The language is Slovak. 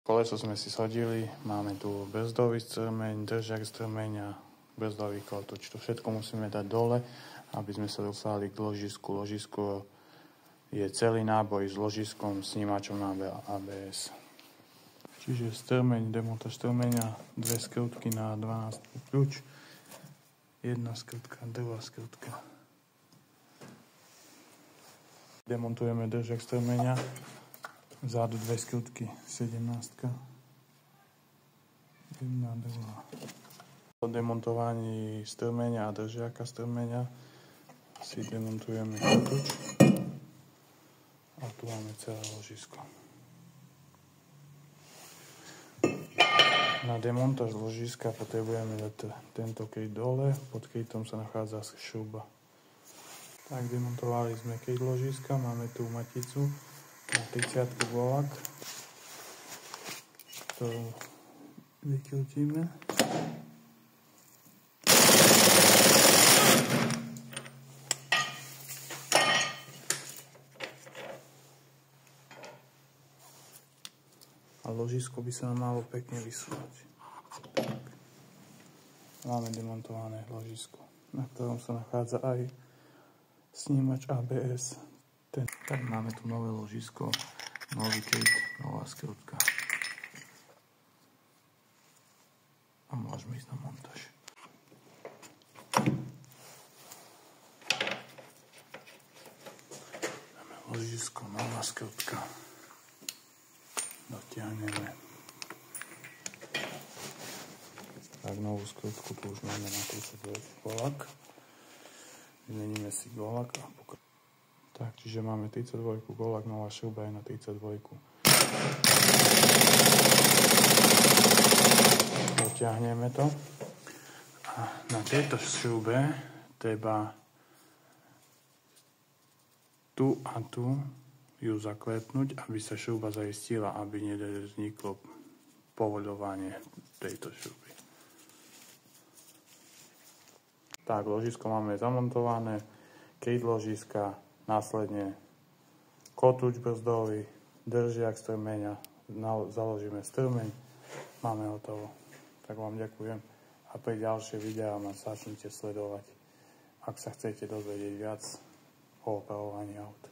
Koleso sme si shodili, máme tu brzdový strmeň, držak strmeňa, brzdový kotúč. To všetko musíme dať dole, aby sme sa dostali k ložisku. Ložisko je celý náboj s ložiskom, snímačom na ABS. Čiže strmeň, demontáž strmeňa, 2 skrutky na 12 kľúč, 1 skrutka, druhá skrutka. Demontujeme držak strmeňa, vzadu 2 skrutky, 17. 1, 2. Po demontovaní strmeňa a držiaka strmeňa si demontujeme kotúč a tu máme celé ložisko. Na demontáž ložiska potrebujeme dať tento kryt dole, pod krytom sa nachádza šuba. Tak, demontovali sme kryt ložiska, máme tu maticu na 30 volak, ktorú vykrútime. A ložisko by sa nám malo pekne vysúvať. Tak. Máme demontované ložisko, na ktorom sa nachádza aj snímač ABS. Tak máme tu nové ložisko, nový kryt, nová skrutka. A môžeme ísť na montáž. Máme ložisko, nová skrutka. Dotiahneme. Tak novú skrutku tu už máme na 32 volak. Vymeníme si golak a pokračujeme. Tak, čiže máme 32 golak, nová šuba je na 32. Dotiahneme to. A na tejto šube treba tu a tu ju zaklepnúť, aby sa šuba zaistila, aby nevzniklo povoľovanie tejto šuby. Tak, ložisko máme zamontované, kryt ložiska, následne kotúč brzdový, držiak strmeňa, založíme strmeň, máme hotovo. Tak vám ďakujem a pre ďalšie videá ma začnite sledovať, ak sa chcete dozvedieť viac o opravovaní aut.